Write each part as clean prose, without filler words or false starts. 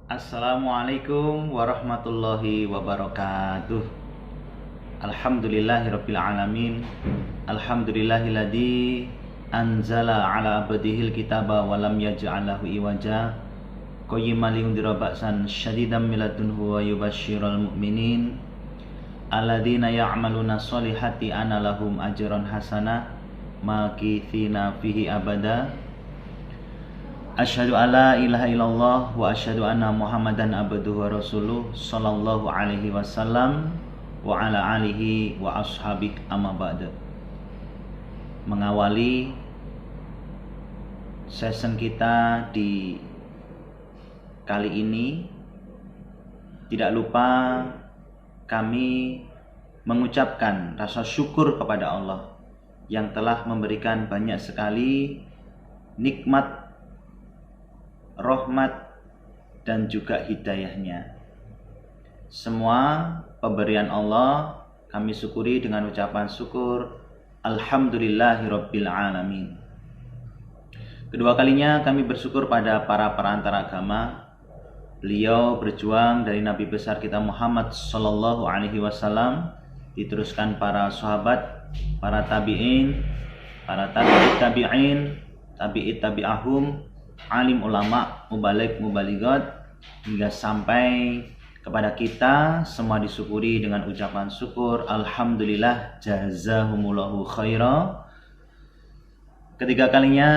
Assalamualaikum warahmatullahi wabarakatuh. Alhamdulillahirabbil alamin. Alhamdulillahilladzi anzala ala abdihil kitaba wa lam yaj'al lahu iwaja. Qayyiman liyundira ba'san syadidan min ladunhu wa yubashsyiral mu'minin alladzina ya'maluna sholihati anna lahum ajran hasanah makitsina fihi abada. Asyhadu alla ilaha illallah wa asyhadu anna Muhammadan abduhu wa rasuluh sallallahu alaihi wasallam wa ala alihi wa ashabihi amma ba'du. Mengawali session kita di kali ini, tidak lupa kami mengucapkan rasa syukur kepada Allah yang telah memberikan banyak sekali nikmat, rahmat, dan juga hidayahnya. Semua pemberian Allah kami syukuri dengan ucapan syukur Alhamdulillahirabbil alamin. Kedua kalinya kami bersyukur pada para perantara agama. Beliau berjuang dari Nabi besar kita Muhammad sallallahu alaihi wasallam, diteruskan para sahabat, para tabi'in, para tabi'in, tabi'it tabi'ahum, alim ulama, mubalik, mubaligat, hingga sampai kepada kita semua disyukuri dengan ucapan syukur Alhamdulillah jazahumullahu khaira. Ketiga kalinya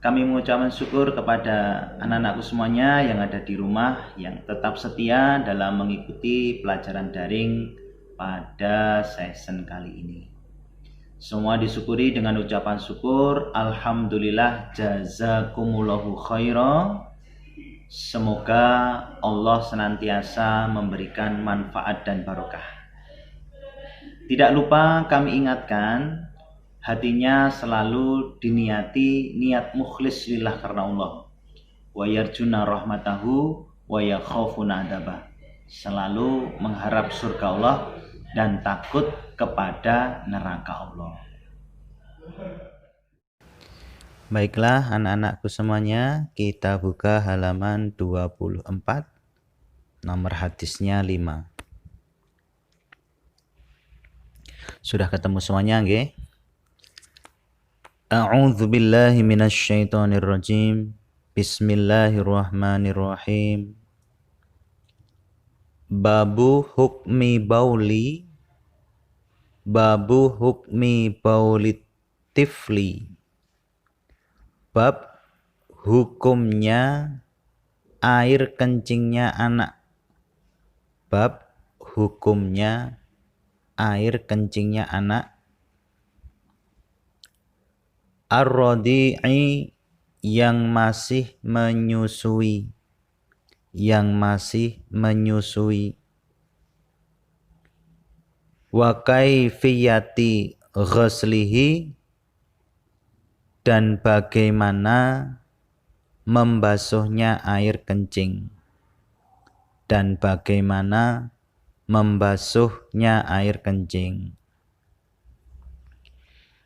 kami mengucapkan syukur kepada anak-anakku semuanya yang ada di rumah, yang tetap setia dalam mengikuti pelajaran daring pada session kali ini. Semua disyukuri dengan ucapan syukur Alhamdulillah jazakumullahu khaira. Semoga Allah senantiasa memberikan manfaat dan barokah. Tidak lupa kami ingatkan, hatinya selalu diniati niat mukhlis lillah karena Allah. Wa yarjuna rahmatahu wa yakhafuna adzabah. Selalu mengharap surga Allah dan takut kepada neraka Allah. Baiklah anak-anakku semuanya, kita buka halaman 24, nomor hadisnya 5. Sudah ketemu semuanya nggih? A'udzu billahi minasyaitonir rajim. Bismillahirrahmanirrahim. Babu hukmi bauli tifli. Bab hukumnya air kencingnya anak. Bab hukumnya air kencingnya anak. Ar-radi'i, yang masih menyusui. Wa kaifiyati ghuslihi, dan bagaimana membasuhnya air kencing.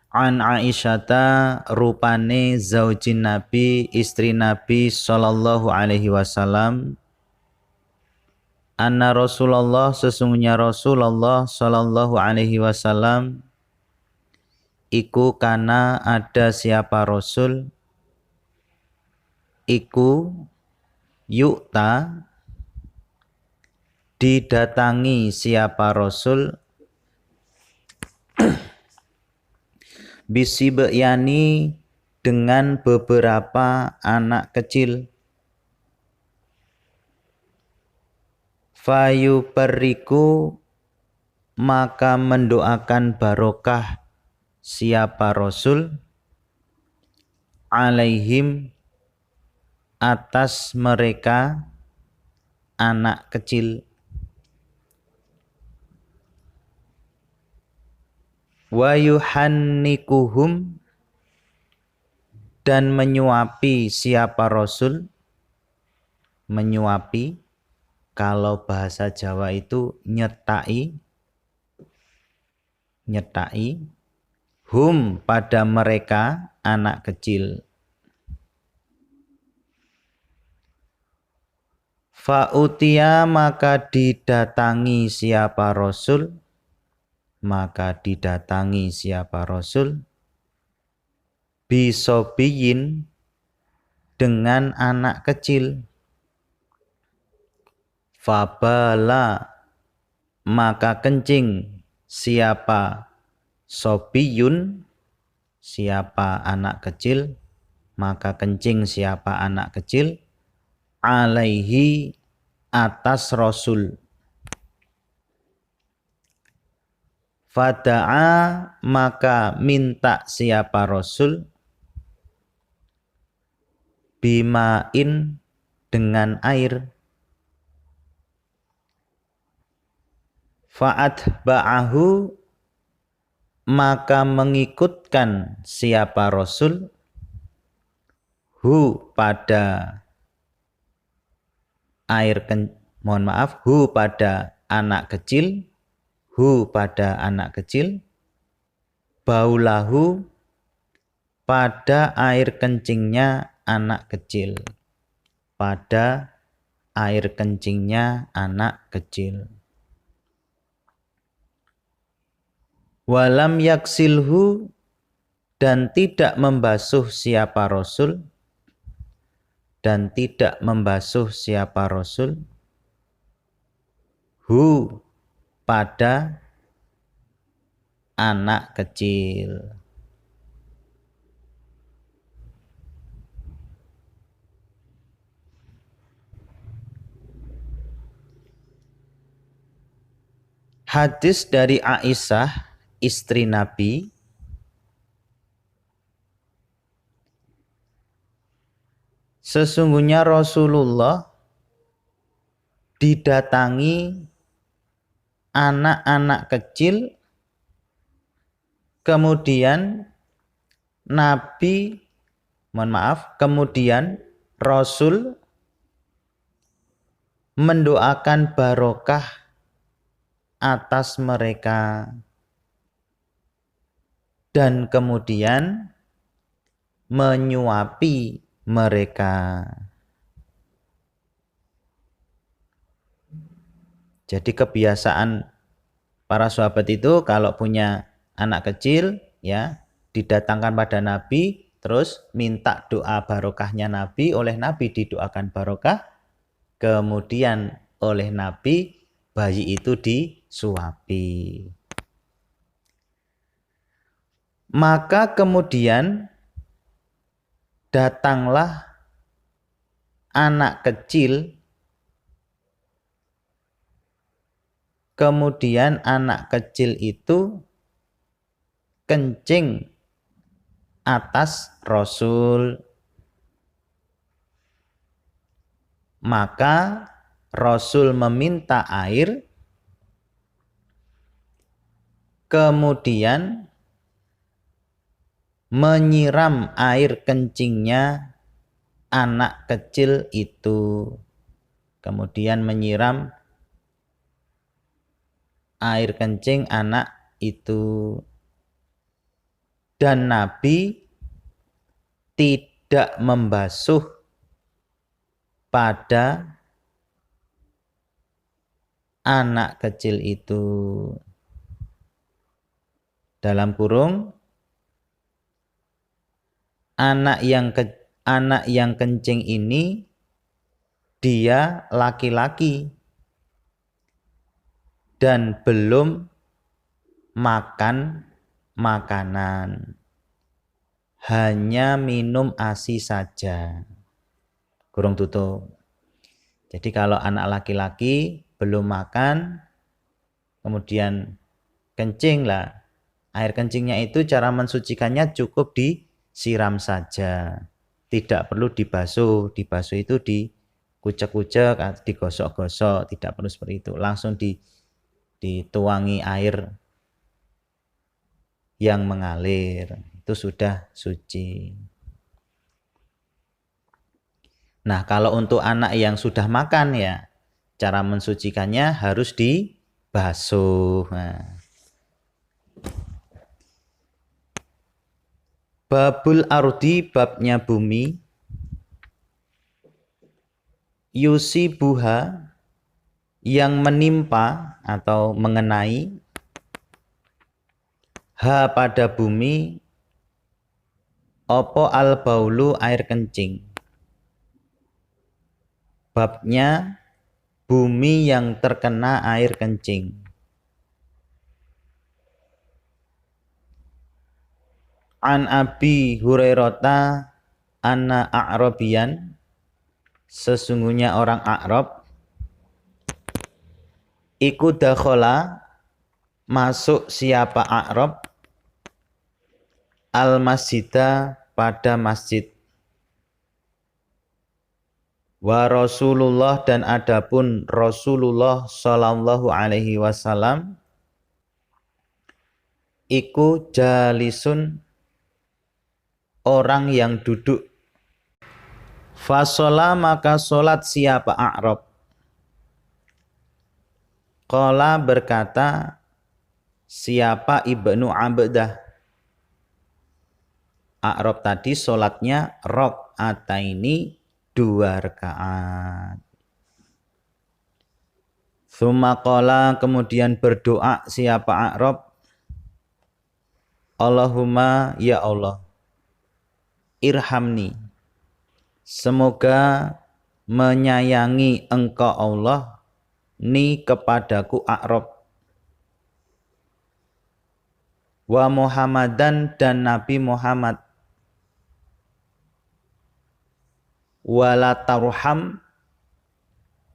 An Aisyata, rupane zaujin Nabi, istri Nabi sallallahu alaihi wasallam, anna Rasulullah, sesungguhnya Rasulullah sallallahu alaihi wasallam, iku kana ada siapa Rasul, iku yukta, didatangi siapa Rasul, bisibyani, dengan beberapa anak kecil, fayubariku, maka mendoakan barokah siapa Rasul, alaihim, atas mereka anak kecil, wa yuhannikuhum, dan menyuapi siapa Rasul, menyuapi, kalau bahasa Jawa itu nyetai, hum, pada mereka anak kecil. Fa'utia maka didatangi siapa Rasul, bisobiyin dengan anak kecil. Fabala maka kencing siapa sobiyun, siapa anak kecil, maka kencing siapa anak kecil, alaihi atas Rasul. Fada'a maka minta siapa Rasul, bima'in dengan air. Fa'atba'ahu maka mengikutkan siapa Rasul, hu pada anak kecil, baulahu pada air kencingnya anak kecil, Walam yaksilhu dan tidak membasuh siapa Rasul, hu pada anak kecil. Hadis dari Aisyah, istri Nabi, sesungguhnya Rasulullah didatangi anak-anak kecil, kemudian Rasul mendoakan barokah atas mereka dan kemudian menyuapi mereka. Jadi kebiasaan para sahabat itu kalau punya anak kecil ya didatangkan pada Nabi, terus minta doa barokahnya Nabi, oleh Nabi didoakan barokah, kemudian oleh Nabi bayi itu disuapi. Maka kemudian datanglah anak kecil, kemudian anak kecil itu kencing atas Rasul. Maka Rasul meminta air, kemudian menyiram air kencingnya anak kecil itu. Kemudian menyiram air kencing anak itu. Dan Nabi tidak membasuh pada anak kecil itu. Dalam kurung, anak yang kencing ini dia laki-laki dan belum makan makanan, hanya minum ASI saja. Kurung tutup. Jadi kalau anak laki-laki belum makan, kemudian kencing lah, air kencingnya itu cara mensucikannya cukup disiram saja, tidak perlu dibasuh. Dibasuh itu dikucek-kucek, digosok-gosok, tidak perlu seperti itu, langsung dituangi air yang mengalir, itu sudah suci. Nah, kalau untuk anak yang sudah makan ya, cara mensucikannya harus dibasuh. Nah. Babul ardi, babnya bumi. yusibuha yang menimpa atau mengenai ha pada bumi opo al baulu air kencing. Babnya bumi yang terkena air kencing. An Abi Hurairata anna a'rabiyan, sesungguhnya orang A'rab iku dakhala, masuk siapa A'rab, al masjidah, pada masjid, wa Rasulullah, dan adapun Rasulullah sallallahu alaihi wasallam iku jalisun, orang yang duduk. Fasola, maka solat siapa A'rab. Qala, berkata siapa Ibnu Abdah. A'rab tadi solatnya rakaataini, 2 rakaat. Tsumma qala, kemudian berdoa siapa A'rab. Allahumma, ya Allah, irhamni, semoga menyayangi engkau Allah ni kepadaku A'rab, wa Muhammadan, dan Nabi Muhammad, wala tarham,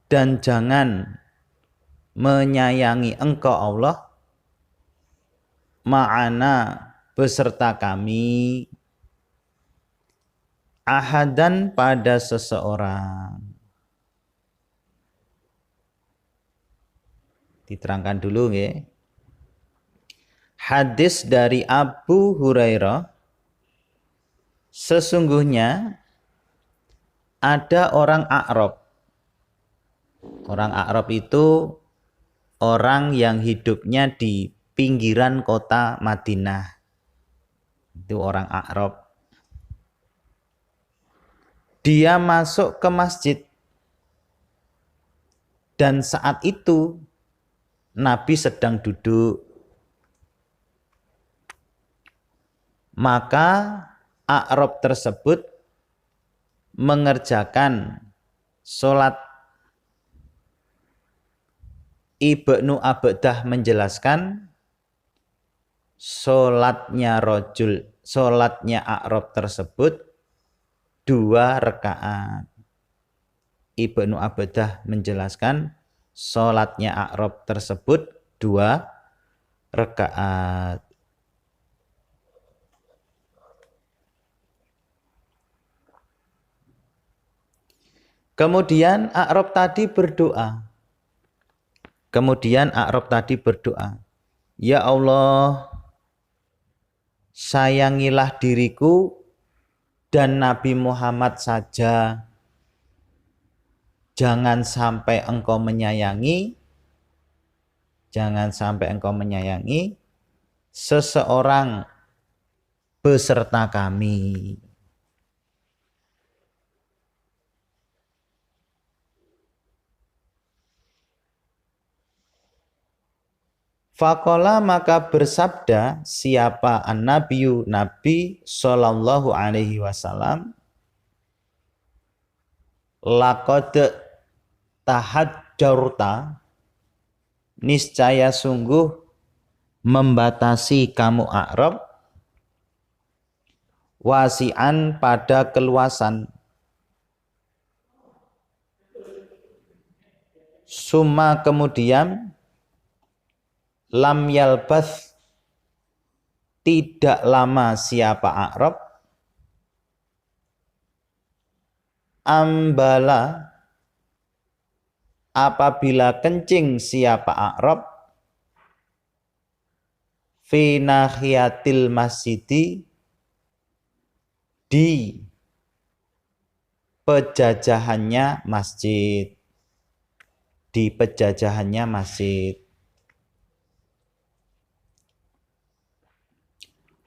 dan jangan menyayangi engkau Allah ma'ana, beserta kami, ahadan, pada seseorang. Diterangkan dulu ya. Hadis dari Abu Hurairah, sesungguhnya ada orang A'rab. Orang A'rab itu orang yang hidupnya di pinggiran kota Madinah. Itu orang A'rab. Dia masuk ke masjid, dan saat itu Nabi sedang duduk. Maka A'rab tersebut mengerjakan sholat. Ibnu Abdah menjelaskan sholatnya A'rab tersebut 2 rakaat. Ibnu Abdah menjelaskan sholatnya A'rab tersebut 2 rakaat. Kemudian A'rab tadi berdoa. Ya Allah, sayangilah diriku dan Nabi Muhammad saja. Jangan sampai engkau menyayangi seseorang beserta kami. Faqala, maka bersabda siapa an-nabiyyu, Nabi sallallahu alaihi wasallam, laqad tahajjarta, niscaya sungguh membatasi kamu A'rab, wasi'an, pada keluasan. Summa, kemudian, lam yalbath, tidak lama siapa A'rab, ambala, apabila kencing siapa A'rab, fi nahiyatil masjidi, di pejajahannya masjid.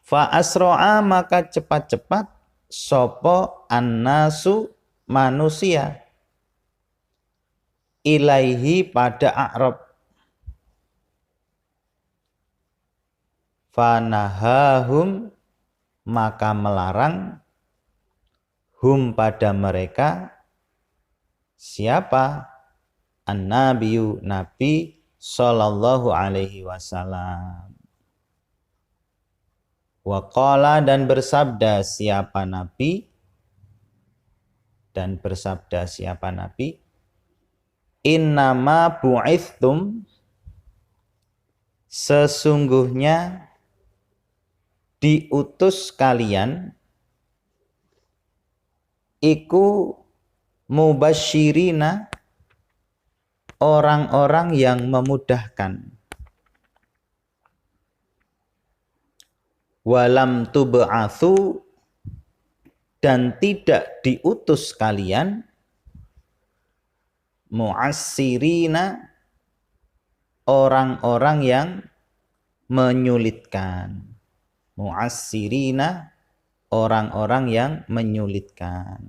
Fa asro'a, maka cepat-cepat sopo annasu, manusia, ilaihi pada A'rab. Fanahahum maka melarang hum pada mereka. Siapa? An-Nabiyu Nabi sallallahu alaihi wasallam. Wa qala dan bersabda siapa Nabi? Dan bersabda siapa Nabi? Innama bu'ithtum sesungguhnya diutus kalian iku mubasyirina orang-orang yang memudahkan. Walam tub'atsu dan tidak diutus kalian mu'assirina orang-orang yang menyulitkan. Mu'assirina orang-orang yang menyulitkan.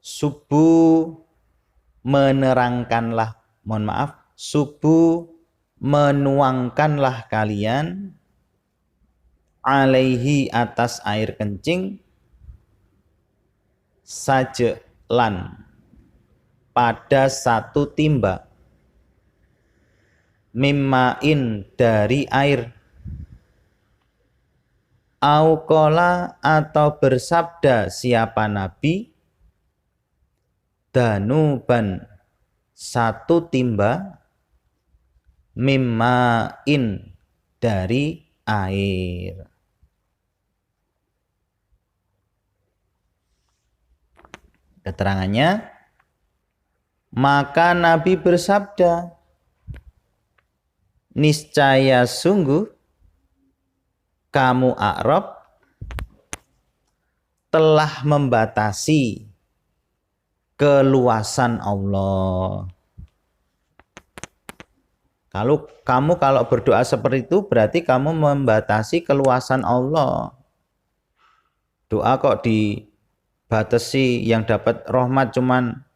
Subuh menerangkanlah, mohon maaf, subuh menuangkanlah kalian alaihi atas air kencing sajlan pada satu timba mimmain dari air auqala atau bersabda siapa Nabi danuban satu timba mimmain dari air. Keterangannya, maka Nabi bersabda, niscaya sungguh kamu A'rab telah membatasi keluasan Allah. Kalau berdoa seperti itu berarti kamu membatasi keluasan Allah. Doa kok dibatasi, yang dapat rahmat cuman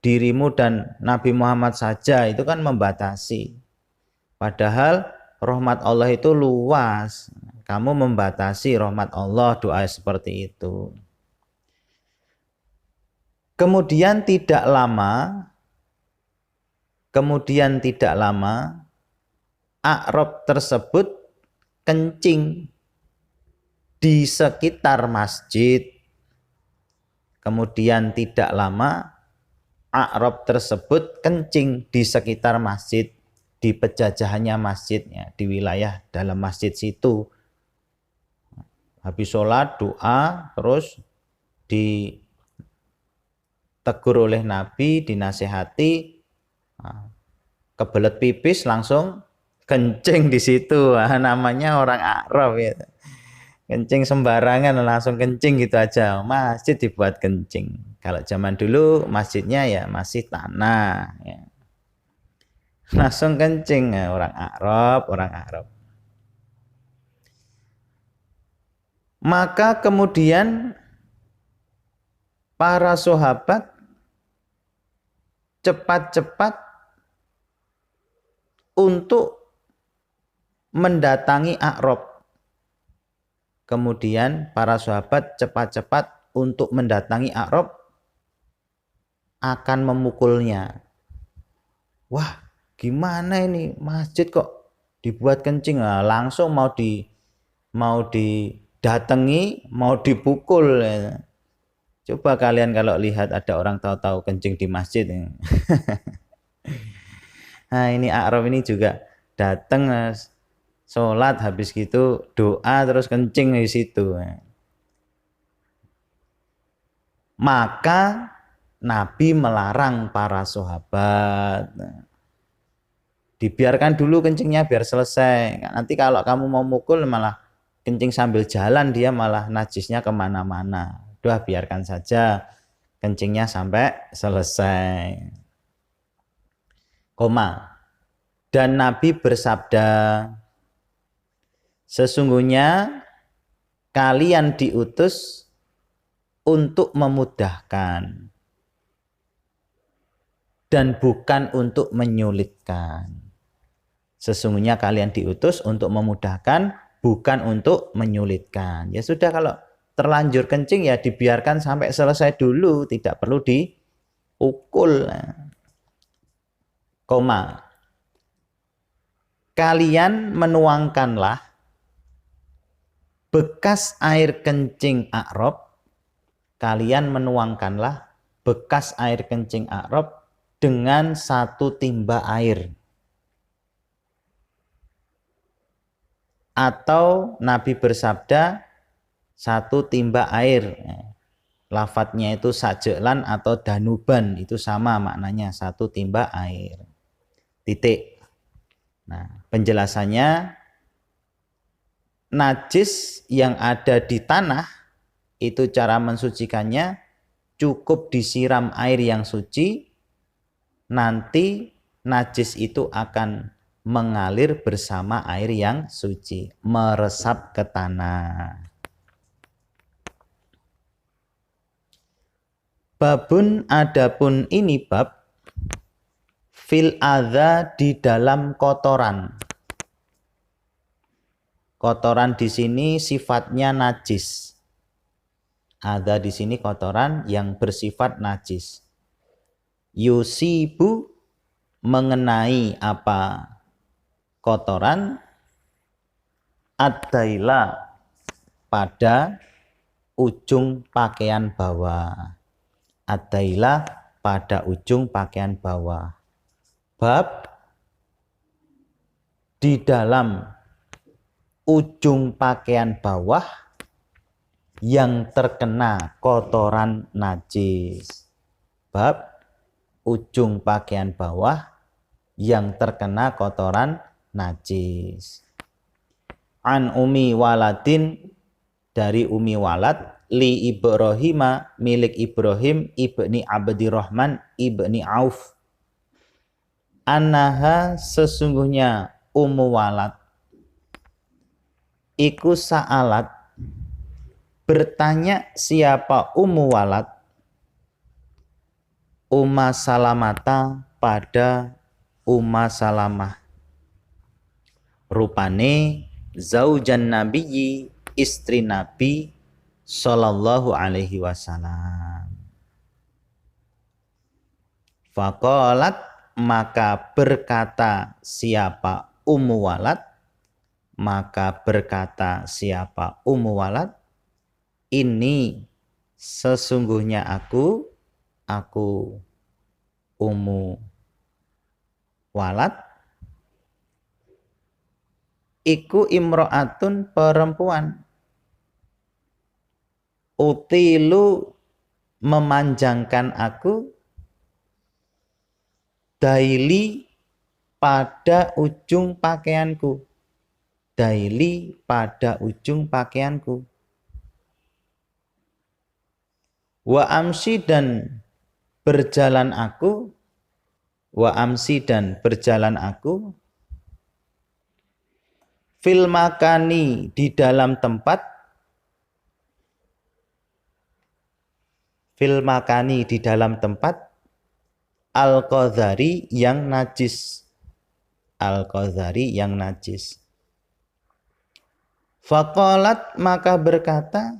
dirimu dan Nabi Muhammad saja, itu kan membatasi. Padahal rahmat Allah itu luas. Kamu membatasi rahmat Allah, doa seperti itu. Kemudian tidak lama A'rab tersebut kencing di sekitar masjid. Kemudian tidak lama A'rab tersebut kencing di sekitar masjid, di pejajahannya masjidnya, di wilayah dalam masjid situ. Habis sholat, doa, terus ditegur oleh Nabi, dinasehati, kebelet pipis langsung kencing di situ. Namanya orang Arab ya. Kencing sembarangan langsung kencing gitu aja. Masjid dibuat kencing. Kalau zaman dulu masjidnya ya masih tanah ya. Langsung kencing ya, orang Arab. Maka kemudian para sahabat cepat-cepat untuk mendatangi A'rab. Kemudian para sahabat cepat-cepat untuk mendatangi A'rab akan memukulnya. Wah, gimana ini masjid kok dibuat kencing? Nah, langsung mau didatangi, mau dipukul. Coba kalian kalau lihat ada orang tahu-tahu kencing di masjid. Nah, ini A'rab ini juga datang sholat, habis gitu doa, terus kencing di situ. Maka Nabi melarang para sahabat. Dibiarkan dulu kencingnya biar selesai. Nanti kalau kamu mau mukul malah kencing sambil jalan, dia malah najisnya kemana-mana. Udah biarkan saja kencingnya sampai selesai. Dan Nabi bersabda, sesungguhnya kalian diutus untuk memudahkan. dan bukan untuk menyulitkan. Sesungguhnya kalian diutus untuk memudahkan, bukan untuk menyulitkan. Ya sudah, kalau terlanjur kencing ya dibiarkan sampai selesai dulu, tidak perlu diukul. Koma. Kalian menuangkanlah bekas air kencing A'rab, kalian menuangkanlah bekas air kencing A'rab dengan 1 timba air. Atau Nabi bersabda 1 timba air. Lafadznya itu sajlan atau danuban, itu sama maknanya, 1 timba air. Titik. Nah, penjelasannya, najis yang ada di tanah itu cara mensucikannya cukup disiram air yang suci, nanti najis itu akan mengalir bersama air yang suci, meresap ke tanah. Babun, adapun ini bab, fil adza, di dalam kotoran. Kotoran di sini sifatnya najis. Adza di sini kotoran yang bersifat najis. Yusibu, mengenai apa kotoran, ad-daila, pada ujung pakaian bawah. Ad-daila, pada ujung pakaian bawah. Bab, di dalam ujung pakaian bawah yang terkena kotoran najis. Bab, ujung pakaian bawah yang terkena kotoran najis. An Umi Waladin, dari Umi Walad, li Ibrahima, milik Ibrahim ibni Abdirrahman ibni Auf, annaha, sesungguhnya Ummu Walad iku sa'alat, bertanya siapa Ummu Walad, Umma Salamata, pada Umma Salamah, rupane zaujan nabiyyi, istri Nabi sallallahu alaihi wasallam. Faqalat, maka berkata siapa Ummu Walad, maka berkata siapa Ummu Walad, ini sesungguhnya aku Ummu Walad, iku imro'atun, perempuan, utilu, memanjangkan aku, daili, pada ujung pakaianku, daili, pada ujung pakaianku, wa amsi, dan berjalan aku, wa amsi, dan berjalan aku, fil makani, di dalam tempat, fil makani, di dalam tempat, al-qadhari, yang najis, al-qadhari, yang najis. Faqalat, maka berkata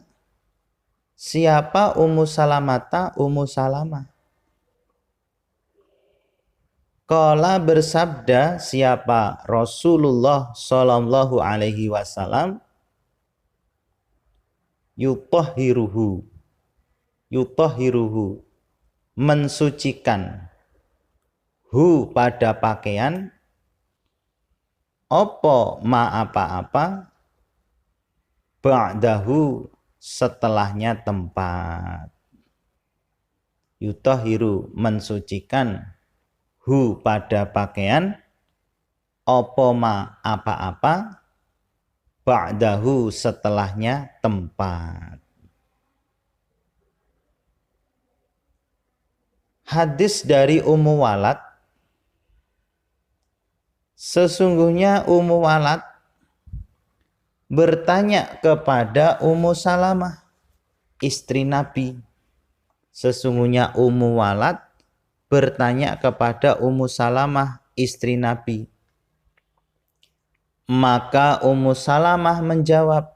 siapa Ummu Salamata, Ummu Salamah. Qala, bersabda siapa Rasulullah sallallahu alaihi wasallam, yutahhiruhu, yutahhiruhu, mensucikan, hu, pada pakaian, opo, ma, apa-apa, ba'dahu, setelahnya tempat. Yutahhiru, mensucikan, hu, pada pakaian, opo, ma, apa-apa, ba'dahu, setelahnya tempat. Hadis dari Ummu Walad, sesungguhnya Ummu Walad bertanya kepada Ummu Salamah, istri Nabi. Sesungguhnya Ummu Walad bertanya kepada Ummu Salamah istri Nabi. Maka Ummu Salamah menjawab,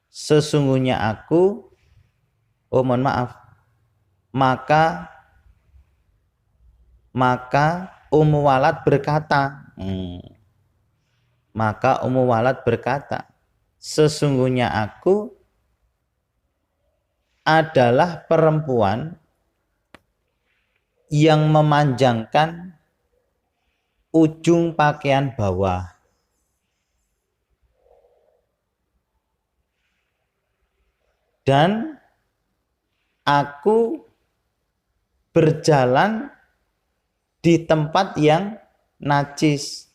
sesungguhnya aku, mohon maaf, maka Ummu Walad berkata, maka Ummu Walad berkata, sesungguhnya aku adalah perempuan yang memanjangkan ujung pakaian bawah. Dan aku berjalan di tempat yang najis.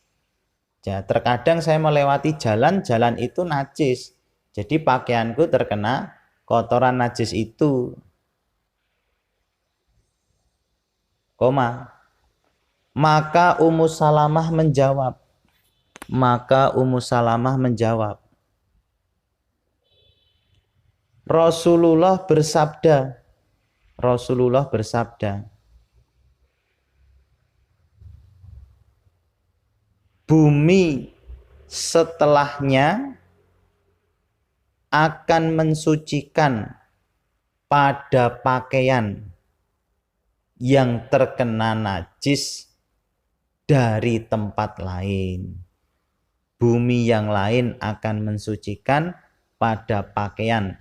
Ya, terkadang saya melewati jalan itu najis. Jadi pakaianku terkena kotoran najis itu. Maka Ummu Salamah menjawab. Rasulullah bersabda, bumi setelahnya akan mensucikan pada pakaian yang terkena najis dari tempat lain. Bumi yang lain akan mensucikan pada pakaian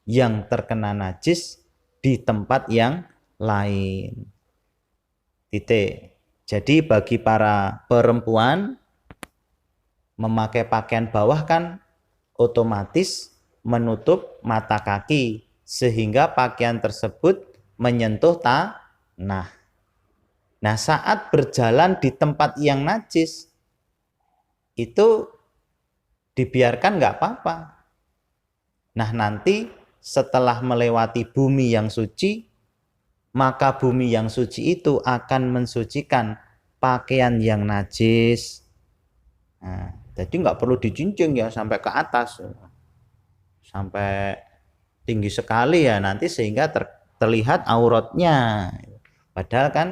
yang terkena najis di tempat yang lain. Titik. Jadi bagi para perempuan, memakai pakaian bawah kan otomatis menutup mata kaki sehingga pakaian tersebut menyentuh tanah. Nah, saat berjalan di tempat yang najis itu dibiarkan nggak apa-apa. Nah, nanti setelah melewati bumi yang suci, maka bumi yang suci itu akan mensucikan pakaian yang najis. Nah, jadi nggak perlu dijunjung ya sampai ke atas, sampai tinggi sekali ya nanti sehingga terlihat auratnya. Padahal kan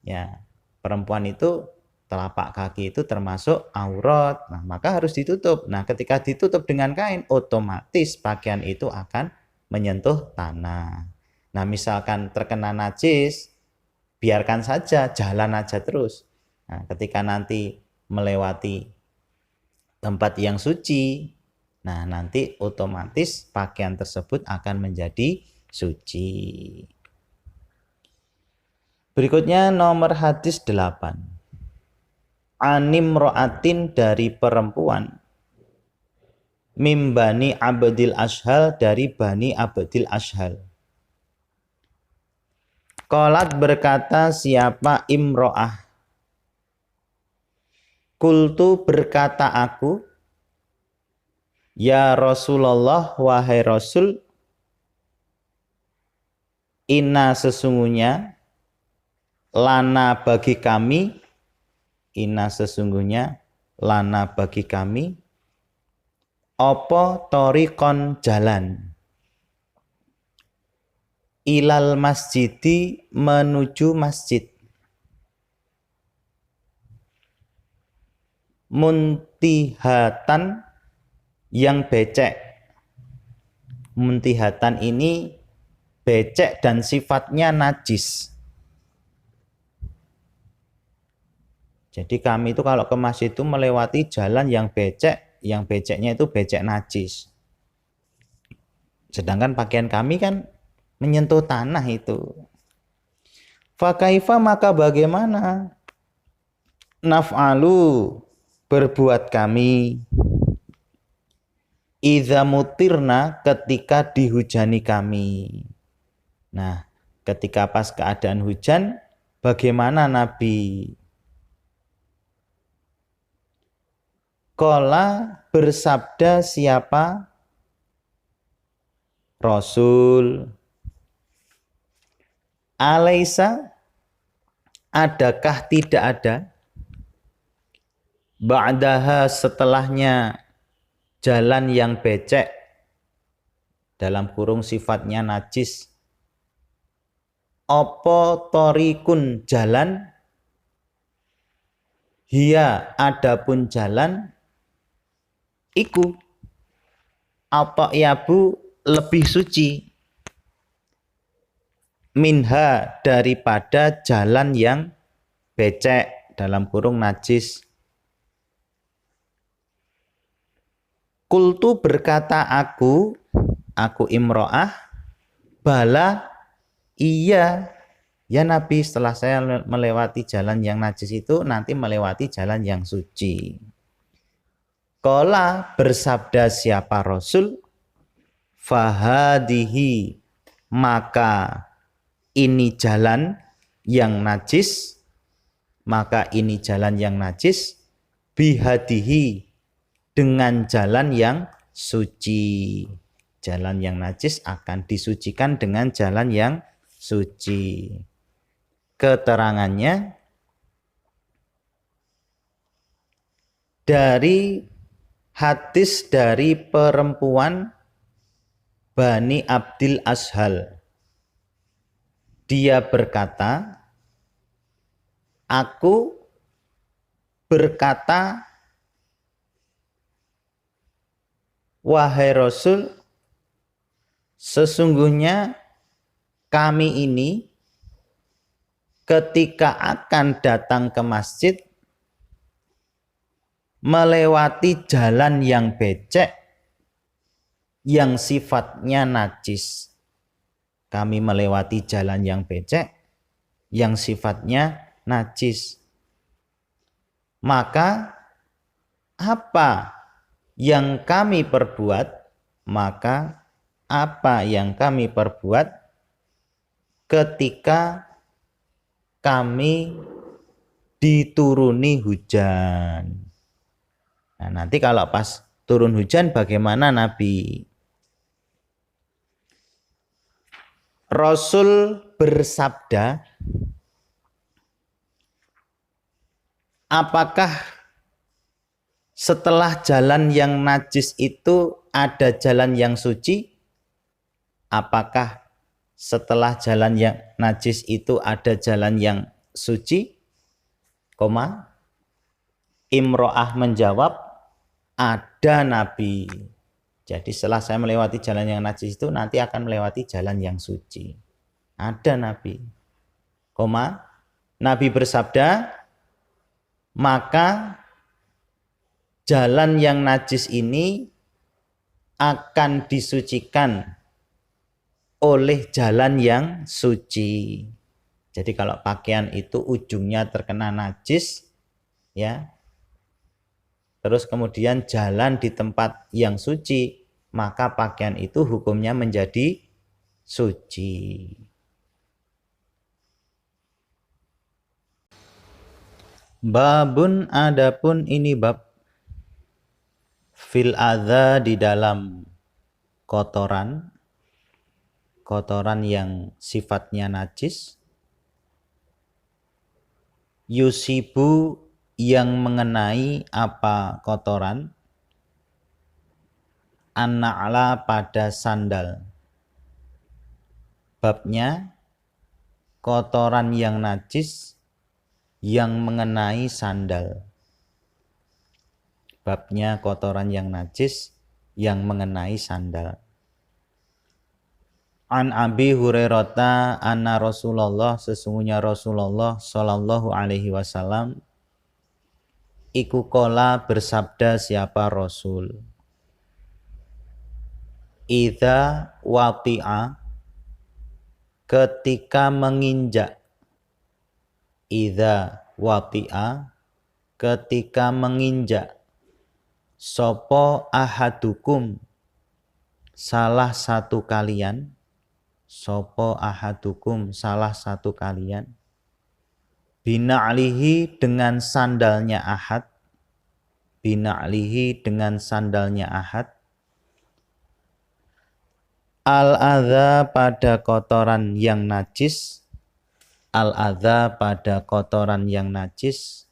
ya perempuan itu telapak kaki itu termasuk aurat. Nah, maka harus ditutup. Nah, ketika ditutup dengan kain, otomatis pakaian itu akan menyentuh tanah. Nah, misalkan terkena najis, biarkan saja, jalan aja terus. Nah, ketika nanti melewati tempat yang suci, nah nanti otomatis pakaian tersebut akan menjadi suci. Berikutnya nomor hadis 8. Anim ro'atin dari perempuan, mimbani Abdil Ashhal dari Bani Abdil Ashhal. Qalat berkata siapa imro'ah. Kultu berkata aku, ya Rasulullah wahai Rasul, inna sesungguhnya, lana bagi kami, inna sesungguhnya, lana bagi kami, opo torikon jalan, ilal masjidi menuju masjid, muntihatan yang becek. Muntihatan ini becek dan sifatnya najis. Jadi kami itu kalau ke masjid itu melewati jalan yang becek, yang beceknya itu becek najis. Sedangkan pakaian kami kan menyentuh tanah itu. Fakaifa maka bagaimana? Naf'alu berbuat kami. Idza mutirna ketika dihujani kami. Nah, ketika pas keadaan hujan, bagaimana Nabi? Qala bersabda siapa? Rasul. Alaisa adakah tidak ada? Ba'daha setelahnya jalan yang becek, dalam kurung sifatnya najis, Apa torikun jalan, hiya adapun jalan, iku apa yabu lebih suci, minha daripada jalan yang becek dalam kurung najis. Kultu berkata aku imro'ah, bala iya ya Nabi, setelah saya melewati jalan yang najis itu nanti melewati jalan yang suci. Qala bersabda siapa Rasul, fahadihi maka ini jalan yang najis, maka ini jalan yang najis, bihadihi dengan jalan yang suci. Jalan yang najis akan disucikan dengan jalan yang suci. Keterangannya dari hadis dari perempuan Bani Abdil Ashal. Dia berkata, aku berkata, wahai Rasul, sesungguhnya kami ini ketika akan datang ke masjid melewati jalan yang becek yang sifatnya najis. Kami melewati jalan yang becek yang sifatnya najis. Maka apa yang kami perbuat, maka apa yang kami perbuat ketika kami dituruni hujan. Nah, nanti kalau pas turun hujan bagaimana Nabi? Rasul bersabda, apakah setelah jalan yang najis itu ada jalan yang suci? Apakah setelah jalan yang najis itu ada jalan yang suci? Imro'ah menjawab, ada Nabi. Jadi setelah saya melewati jalan yang najis itu nanti akan melewati jalan yang suci. Ada Nabi. Nabi bersabda, maka jalan yang najis ini akan disucikan oleh jalan yang suci. Jadi kalau pakaian itu ujungnya terkena najis, ya, terus kemudian jalan di tempat yang suci, maka pakaian itu hukumnya menjadi suci. Babun, adapun ini bab, fil adza di dalam kotoran yang sifatnya najis, yusibu yang mengenai apa kotoran, an-na'la pada sandal. Babnya kotoran yang najis yang mengenai sandal. Babnya kotoran yang najis yang mengenai sandal. An Abi Hurairah anna Rasulullah, sesungguhnya Rasulullah sallallahu alaihi wasallam iku kola bersabda siapa Rasul, idza wati'a ketika menginjak, idza wati'a ketika menginjak, sopo ahadukum salah satu kalian, sopo ahadukum salah satu kalian, bina'lihi dengan sandalnya ahad, bina'lihi dengan sandalnya ahad, al-adza pada kotoran yang najis, al-adza pada kotoran yang najis,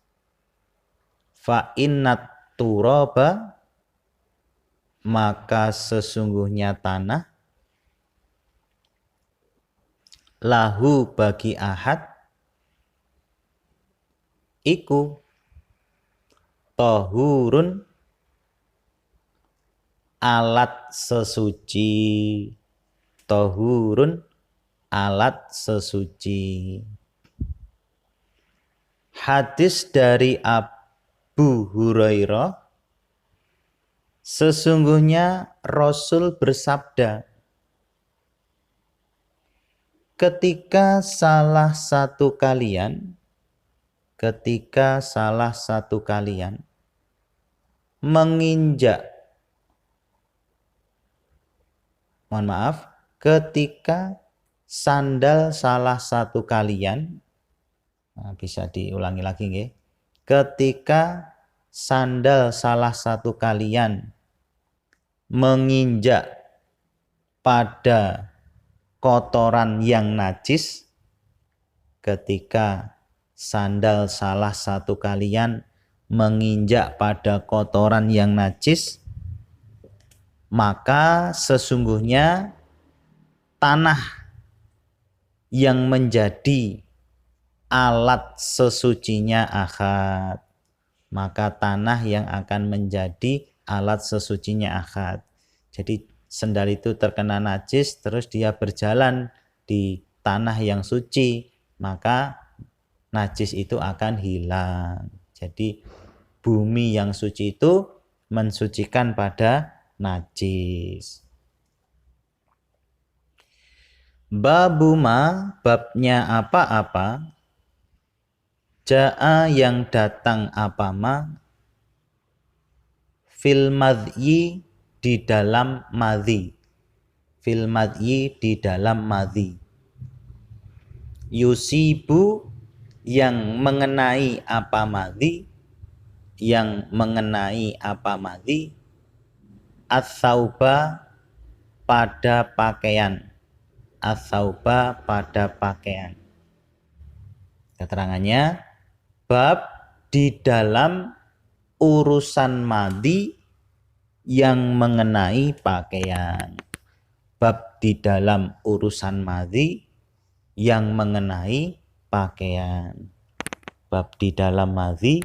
fa innat turaba maka sesungguhnya tanah, lahu bagi ahad iku tahurun alat sesuci, tahurun alat sesuci. Hadis dari Abu Hurairah, sesungguhnya Rasul bersabda, ketika salah satu kalian menginjak, ketika sandal salah satu kalian, bisa diulangi lagi nggih. Ketika sandal salah satu kalian menginjak pada kotoran yang najis, ketika sandal salah satu kalian menginjak pada kotoran yang najis, maka sesungguhnya tanah yang menjadi alat sesucinya ahad, maka tanah yang akan menjadi alat sesucinya ahad. Jadi sendal itu terkena najis, terus dia berjalan di tanah yang suci, maka najis itu akan hilang. Jadi bumi yang suci itu mensucikan pada najis. Babuma, babnya apa-apa, ja'a yang datang apa-ma, fil madyi di dalam madhi, fil madyi di dalam madhi, yusibu yang mengenai apa madhi, yang mengenai apa madhi, as-sauba pada pakaian, as-sauba pada pakaian. Keterangannya, bab di dalam urusan madhi yang mengenai pakaian. Bab di dalam urusan madhi yang mengenai pakaian. Bab di dalam madhi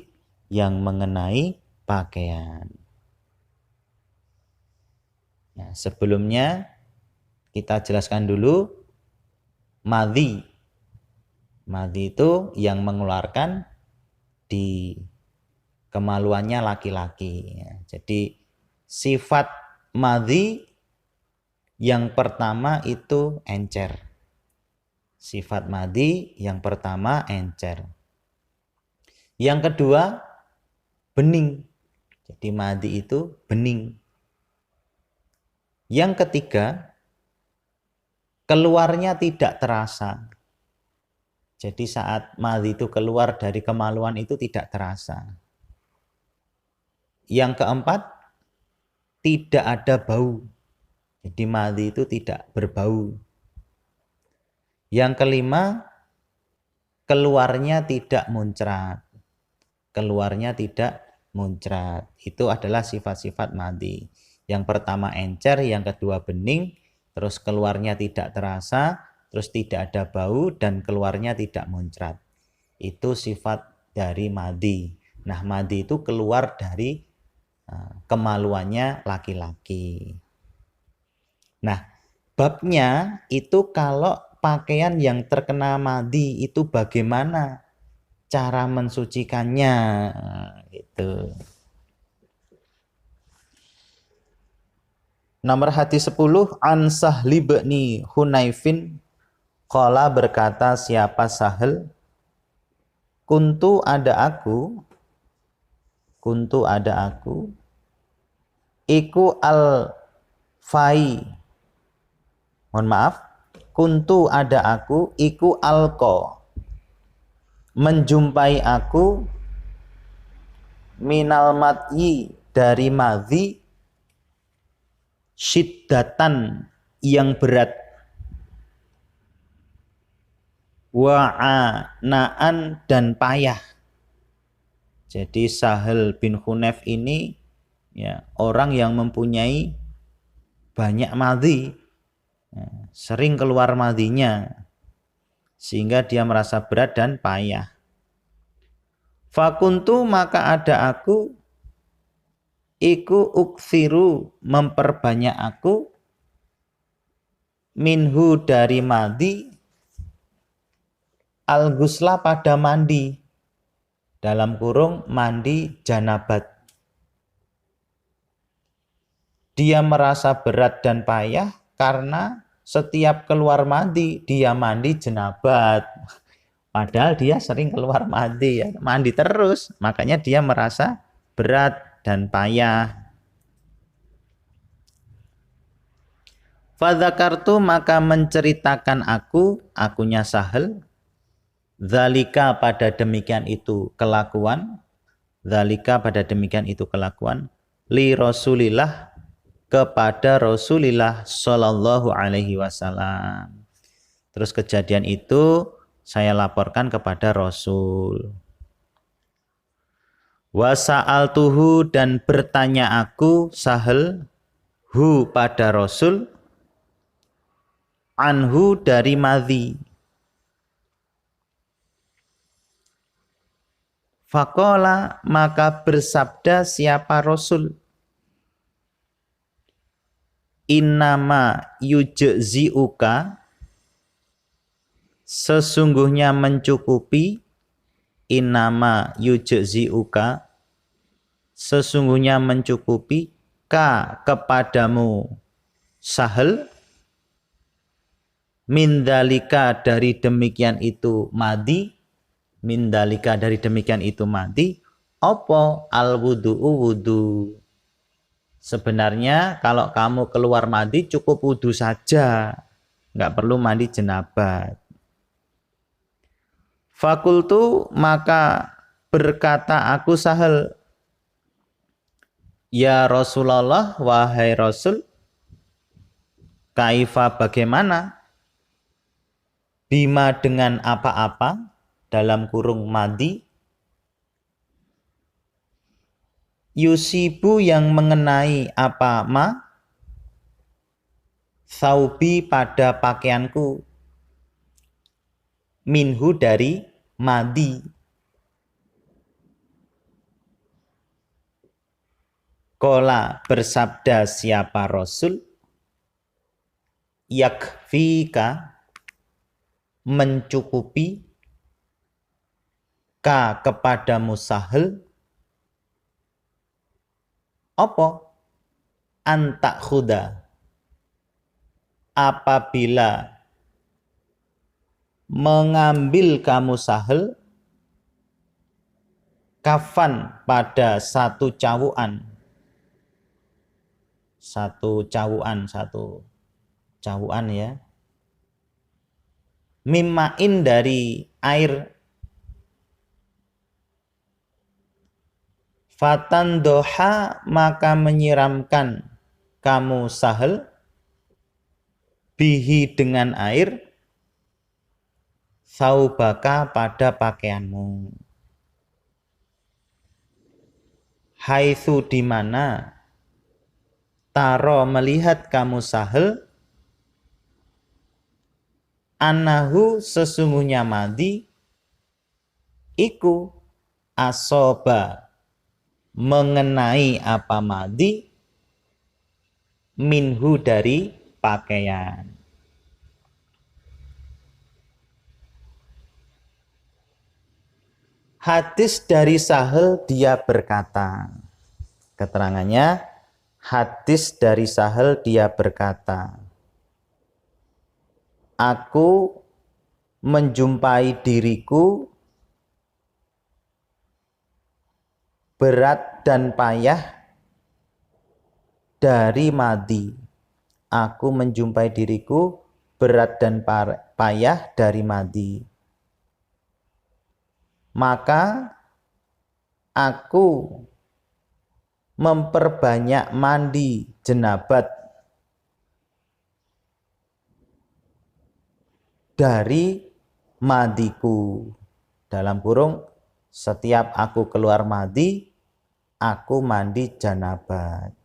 yang mengenai pakaian. Nah, sebelumnya kita jelaskan dulu madhi. Madhi itu yang mengeluarkan di kemaluannya laki-laki. Jadi sifat madhi yang pertama itu encer. Sifat madhi yang pertama encer. Yang kedua bening. Jadi madhi itu bening. Yang ketiga keluarnya tidak terasa. Jadi saat madhi itu keluar dari kemaluan itu tidak terasa. Yang keempat, tidak ada bau. Jadi madhi itu tidak berbau. Yang kelima, keluarnya tidak muncrat. Keluarnya tidak muncrat. Itu adalah sifat-sifat madhi. Yang pertama encer, yang kedua bening, terus keluarnya tidak terasa, terus tidak ada bau, dan keluarnya tidak muncrat. Itu sifat dari madhi. Nah, madhi itu keluar dari kemaluannya laki-laki. Nah, babnya itu kalau pakaian yang terkena madhi itu bagaimana cara mensucikannya, gitu. Nomor hadis 10, an Sahli bin Hunaifin qala, berkata siapa Sahal, kuntu ada aku, iku al-fai, kuntu ada aku, iku alko, menjumpai aku, minal matyi dari madhi, syiddatan yang berat, wa'anaan dan payah. Jadi Sahal bin Hunayf ini ya orang yang mempunyai banyak madhi, ya, sering keluar madhinya. sehingga dia merasa berat dan payah. Fakuntu maka ada aku, iku uksiru memperbanyak aku, minhu dari madi, al-ghusla pada mandi, dalam kurung mandi janabat. Dia merasa berat dan payah karena setiap keluar mandi, dia mandi jenabat. Padahal dia sering keluar mandi, ya. Mandi terus, makanya dia merasa berat dan payah. Fadzakartu maka menceritakan akunya Sahal, dzalika pada demikian itu kelakuan, li Rasulillah kepada Rasulillah Shallallahu Alaihi Wasallam. Terus kejadian itu saya laporkan kepada Rasul. Wasa'altuhu dan bertanya aku Sahal hu pada Rasul anhu dari madhi. Faqala maka bersabda siapa Rasul, innama yujzi'uka sesungguhnya mencukupi, innama yujzi'uka sesungguhnya mencukupi ka kepadamu Sahal, mindalika dari demikian itu madi, mindalika dari demikian itu madi, opo al wudu'u wudu. Sebenarnya kalau kamu keluar mandi cukup wudu saja, nggak perlu mandi jenabat. Fakultu maka berkata aku Sahal, ya Rasulullah wahai Rasul, kaifa bagaimana, bima dengan apa-apa, dalam kurung madi, yusibu yang mengenai apa ma, saubi pada pakaianku, minhu dari madi. Kola bersabda siapa Rasul, yakfika mencukupi, ka kepadamu Sahal, apa antak khuda apabila mengambil kamu Sahal, kafan pada satu cawuan ya, mimmain dari air, fatan doha maka menyiramkan kamu Sahal, bihi dengan air, saubaka pada pakaianmu, haitsu di mana taro melihat kamu Sahal, anahu sesungguhnya madi, iku asoba mengenai apa madi, minhu dari pakaian. Hadis dari Sahal dia berkata, keterangannya hadis dari Sahal dia berkata, aku menjumpai diriku berat dan payah dari madi. Aku menjumpai diriku berat dan payah dari madi. Maka aku memperbanyak mandi jenabat dari madiku. Dalam kurung, setiap aku keluar madi, aku mandi janabat.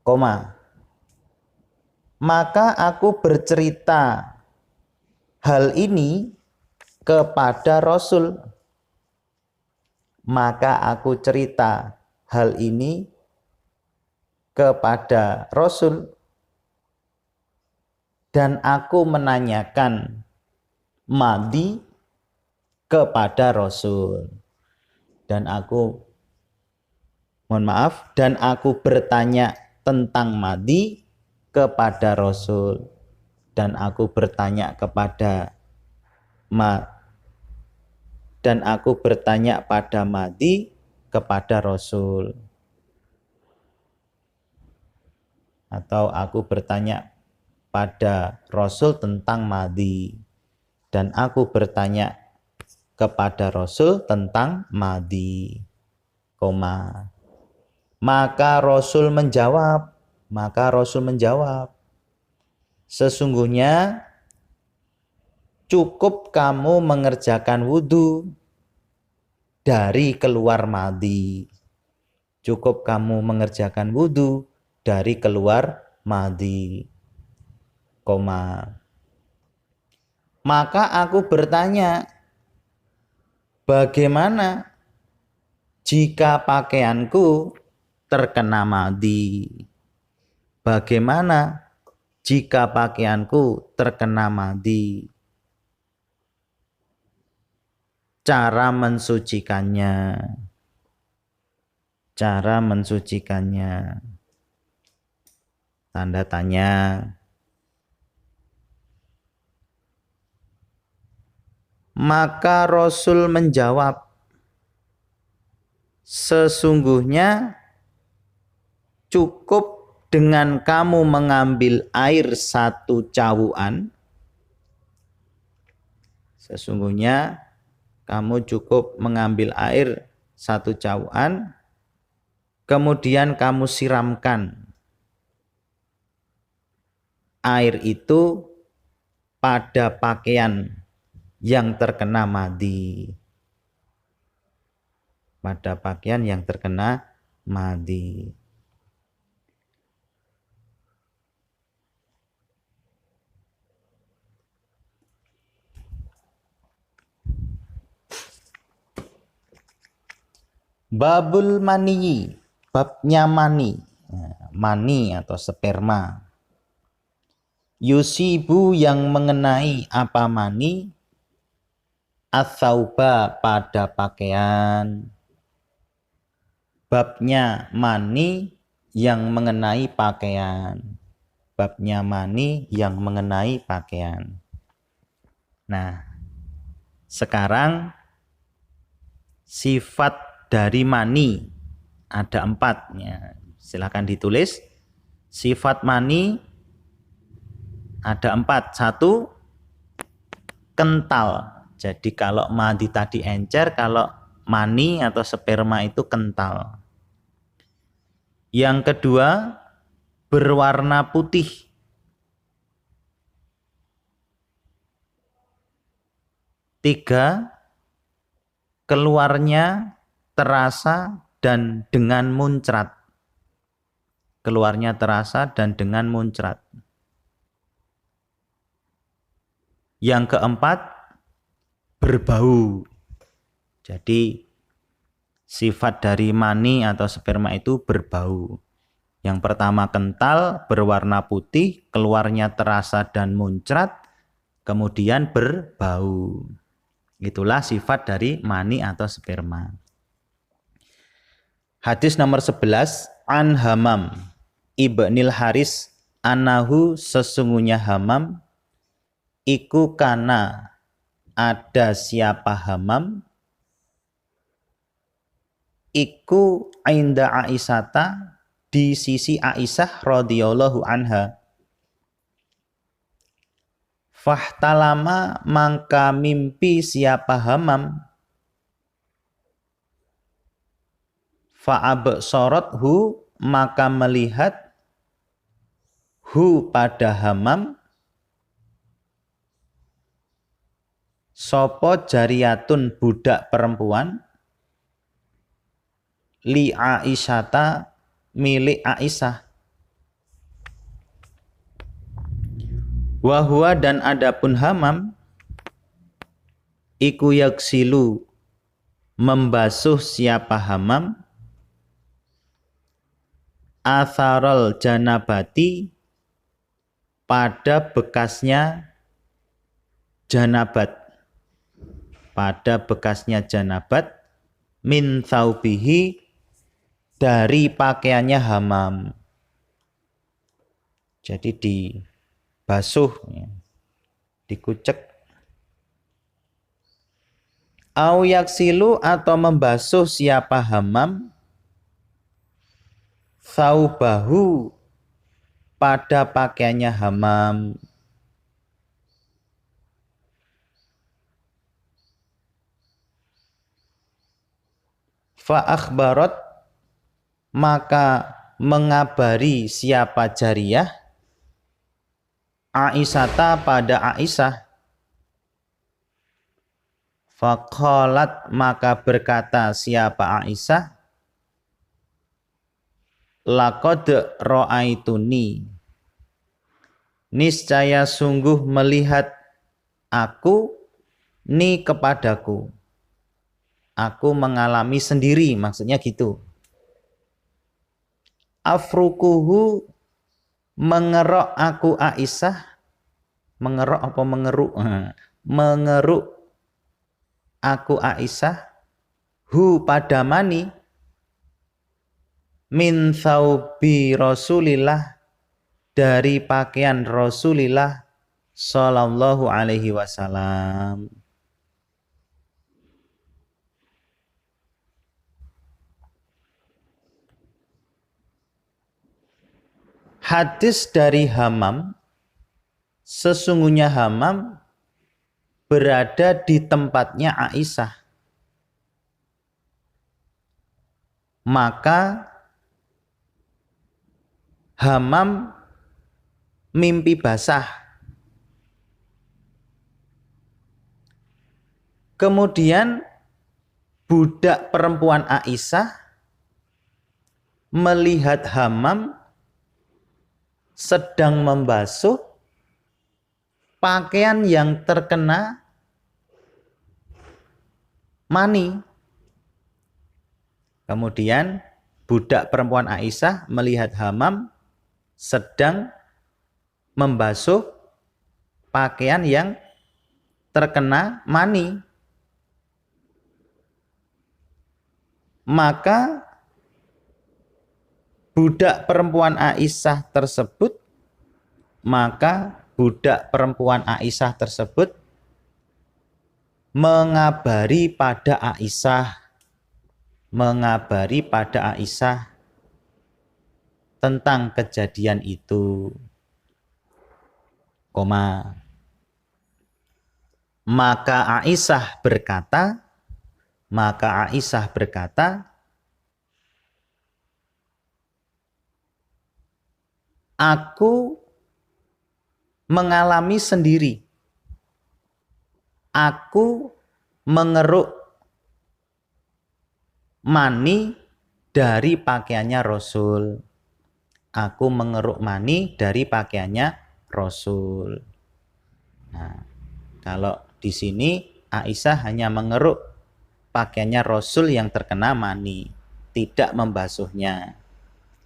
Koma. Maka aku bercerita hal ini kepada Rasul. Maka aku cerita hal ini kepada Rasul. Dan aku menanyakan madi kepada Rasul. Dan aku bertanya tentang madi kepada Rasul. Dan aku bertanya pada madi kepada Rasul. Atau aku bertanya pada Rasul tentang madi. Dan aku bertanya kepada Rasul tentang madi. Maka Rasul menjawab, sesungguhnya cukup kamu mengerjakan wudhu dari keluar madi. Cukup kamu mengerjakan wudhu dari keluar madi. Maka aku bertanya, bagaimana jika pakaianku terkena madi? Bagaimana jika pakaianku terkena madi? Cara mensucikannya. Tanda tanya. Maka Rasul menjawab, sesungguhnya cukup dengan kamu mengambil air 1 cawuan. Sesungguhnya kamu cukup mengambil air 1 cawuan, kemudian kamu siramkan air itu pada pakaian yang terkena madi. Pada pakaian yang terkena madi. Babul mani, babnya mani. Mani atau sperma. Yusibu yang mengenai apa mani? Atsauba pada pakaian. Babnya mani yang mengenai pakaian. Babnya mani yang mengenai pakaian. Nah, sekarang sifat dari mani ada 4. Ya, silakan ditulis. Sifat mani ada 4. 1, kental. Jadi kalau madi tadi encer, kalau mani atau sperma itu kental. Yang kedua, berwarna putih. 3, keluarnya terasa dan dengan muncrat. Keluarnya terasa dan dengan muncrat. Yang keempat, berbau. Jadi sifat dari mani atau sperma itu berbau. Yang pertama kental, berwarna putih, keluarnya terasa dan muncrat, kemudian berbau. Itulah sifat dari mani atau sperma. Hadis nomor 11, an Hamam ibnil Haris anahu, sesungguhnya Hamam iku kana, ada siapa Hamam, iku inda Aisyata, di sisi Aisyah radhiyallahu anha. Fahtalama, mangka mimpi siapa Hamam. Fa'absorothu, maka melihat hu pada Hamam. Sopo jariyatun, budak perempuan. Li Aisyata, milik Aisyah. Wahwa, dan adapun Hamam iku yaksilu membasuh siapa hamam atharul janabati pada bekasnya janabat, pada bekasnya janabat, min thaubihi dari pakaiannya hamam. Jadi dibasuh, dikucek. Au yaksilu atau membasuh siapa hamam thaubahu pada pakaiannya hamam. Fa akhbarat maka mengabari siapa jariyah Aisyata pada Aisyah. Faqalat maka berkata siapa Aisyah, laqad ra'aituni, niscaya sungguh melihat aku ni kepadaku. Aku mengalami sendiri, maksudnya gitu. Afrukuhu mengeruk aku Aisyah, mengeruk apa mengeruk? Mengeruk aku Aisyah, hu pada mani, min thaubi Rasulillah dari pakaian Rasulillah sallallahu alaihi wasallam. Hadis dari Hamam, sesungguhnya Hamam berada di tempatnya Aisyah. Maka Hamam mimpi basah. Kemudian budak perempuan Aisyah melihat Hamam sedang membasuh pakaian yang terkena mani. Kemudian budak perempuan Aisyah melihat Hamam sedang membasuh pakaian yang terkena mani. Maka budak perempuan Aisyah tersebut mengabari pada Aisyah tentang kejadian itu. Maka Aisyah berkata, aku mengalami sendiri. Aku mengeruk mani dari pakaiannya Rasul. Aku mengeruk mani dari pakaiannya Rasul. Nah, kalau di sini Aisyah hanya mengeruk pakaiannya Rasul yang terkena mani, tidak membasuhnya.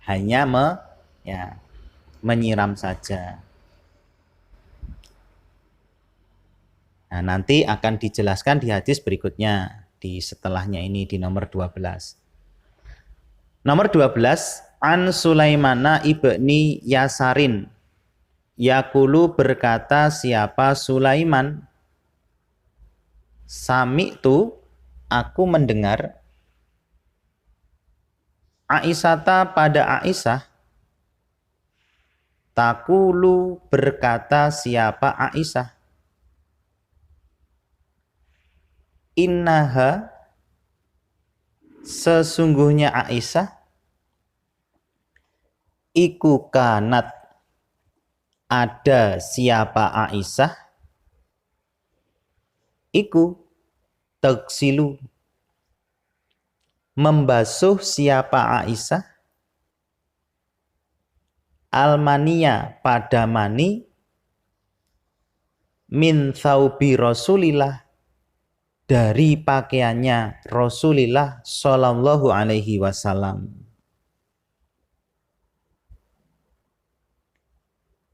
Hanya menyiram saja. Nah, nanti akan dijelaskan di hadis berikutnya, di setelahnya ini, di nomor 12. Nomor 12, an Sulaimana ibni Yasarin. Yakulu berkata siapa Sulaiman, sami'tu aku mendengar, Aisyata pada Aisyah, takulu berkata siapa Aisyah, innaha sesungguhnya Aisyah, iku kanat ada siapa Aisyah, iku taksilu membasuh siapa Aisyah, almania pada mani, min thaubi Rasulillah dari pakaiannya Rasulullah Shallallahu Alaihi Wasallam.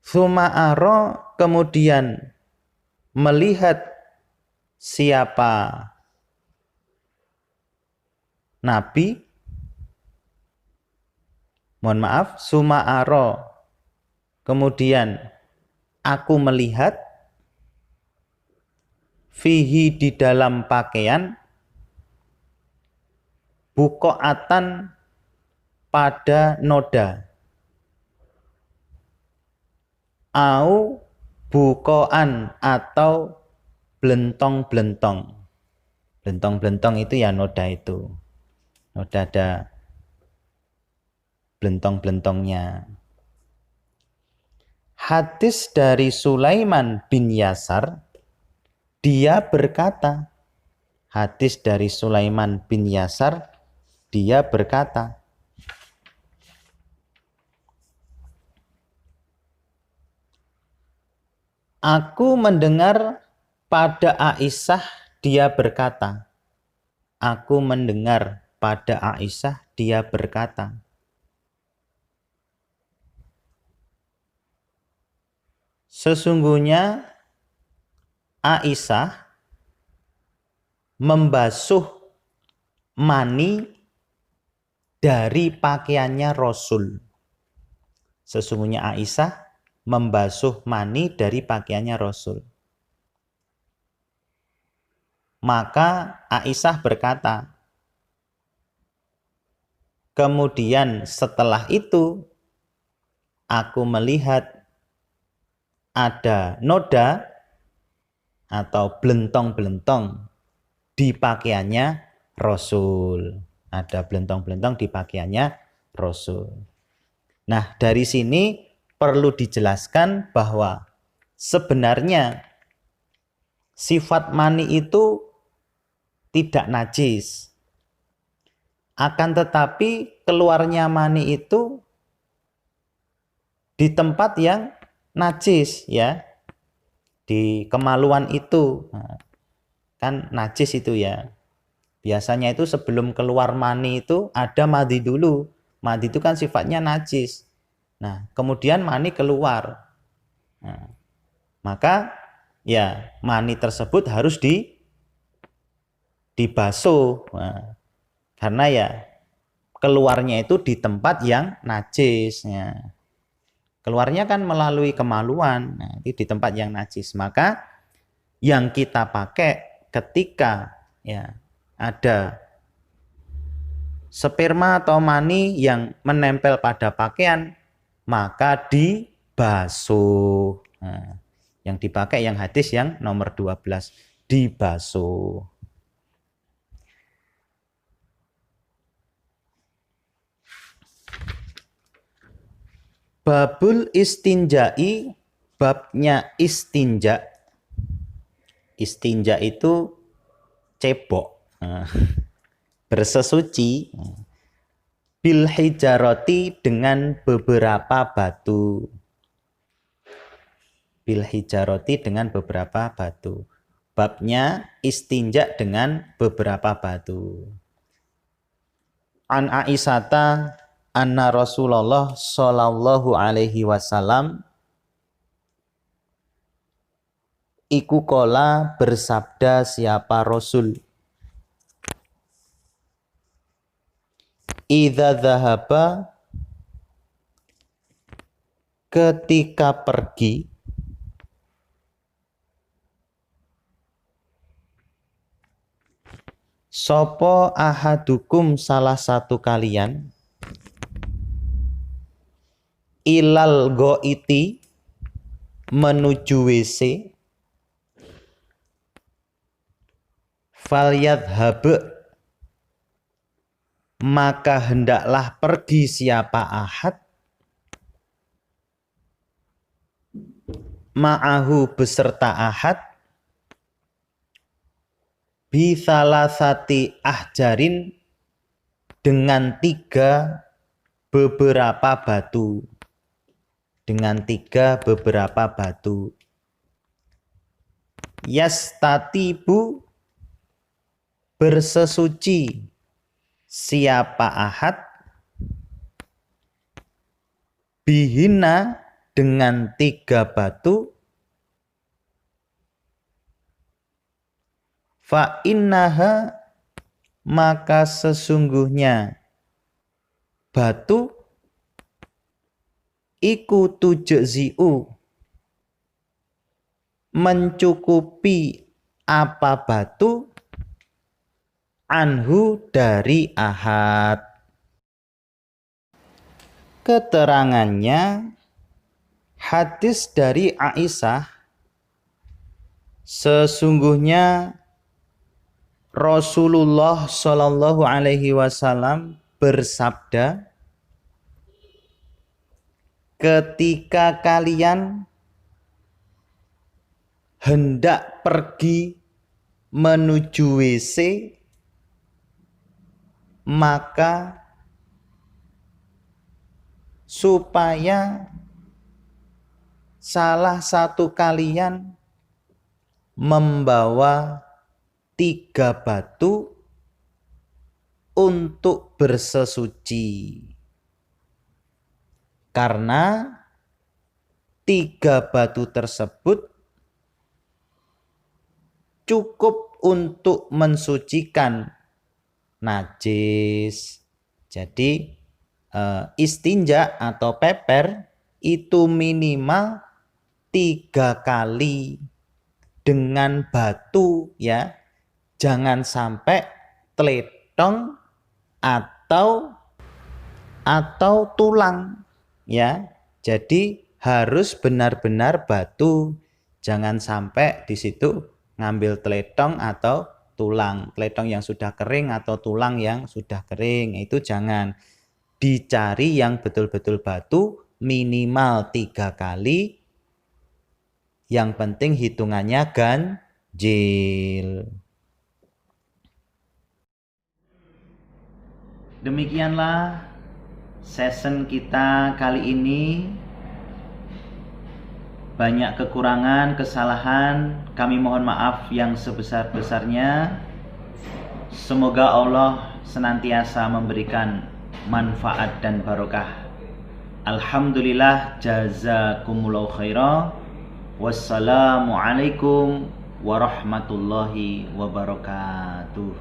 Suma'aro, kemudian melihat siapa Nabi, mohon maaf, suma'aro, kemudian aku melihat fihi, di dalam pakaian, bukoatan, pada noda, au bukoan, atau blentong-blentong. Blentong-blentong itu ya noda itu. Noda ada blentong-blentongnya. Hadis dari Sulaiman bin Yasar, dia berkata, hadis dari Sulaiman bin Yasar, dia berkata, aku mendengar pada Aisyah, dia berkata, aku mendengar pada Aisyah, dia berkata, sesungguhnya Aisyah membasuh mani dari pakaiannya Rasul. Sesungguhnya Aisyah membasuh mani dari pakaiannya Rasul. Maka Aisyah berkata, kemudian setelah itu aku melihat ada noda atau blentong-blentong di pakaiannya Rasul. Ada blentong-blentong di pakaiannya Rasul. Nah, dari sini perlu dijelaskan bahwa sebenarnya sifat mani itu tidak najis. Akan tetapi keluarnya mani itu di tempat yang najis, ya. Di kemaluan itu. Nah, kan najis itu ya. Biasanya itu sebelum keluar mani itu ada mandi dulu. Mandi itu kan sifatnya najis. Nah, kemudian mani keluar. Nah, maka ya mani tersebut harus dibasuh. Nah, karena ya keluarnya itu di tempat yang najis. Ya. Keluarnya kan melalui kemaluan. Nah, itu di tempat yang najis. Maka yang kita pakai ketika ya ada sperma atau mani yang menempel pada pakaian, maka dibasuh. Nah, yang dipakai yang hadis yang nomor 12, dibasuh. Babul istinja'i, babnya istinja. Istinja itu cebok. Bersesuci bil hijaroti, dengan beberapa batu. Bil hijaroti, dengan beberapa batu. Babnya istinja dengan beberapa batu. An Aisyata anna Rasulullah sallallahu alaihi wasallam iku kola, bersabda siapa Rasul, idza dhahaba, ketika pergi, sopo ahadukum, salah satu kalian, ilal goiti, menuju WC, falyadhhab, maka hendaklah pergi siapa ahad, ma'ahu, beserta ahad, bithalasati ahjarin, dengan 3 beberapa batu. Dengan 3 beberapa batu. Yastatibu, bersesuci siapa ahad bihina dengan 3 batu, fa innaha maka sesungguhnya batu iku tujzi'u mencukupi apa batu anhu dari ahad. Keterangannya hadis dari Aisyah, sesungguhnya Rasulullah Shallallahu Alaihi Wasallam bersabda, ketika kalian hendak pergi menuju WC, maka supaya salah satu kalian membawa 3 batu untuk bersesuci, karena 3 batu tersebut cukup untuk mensucikan najis. Jadi istinja atau peper itu minimal 3 kali dengan batu ya, jangan sampai teletong atau tulang ya. Jadi harus benar-benar batu, jangan sampai di situ ngambil teletong atau tulang, teletong yang sudah kering atau tulang yang sudah kering, itu jangan. Dicari yang betul-betul batu minimal 3 kali, yang penting hitungannya ganjil. Demikianlah session kita kali ini. Banyak kekurangan, kesalahan, kami mohon maaf yang sebesar-besarnya. Semoga Allah senantiasa memberikan manfaat dan barokah. Alhamdulillah, jazakumullahu khairan. Wassalamualaikum warahmatullahi wabarakatuh.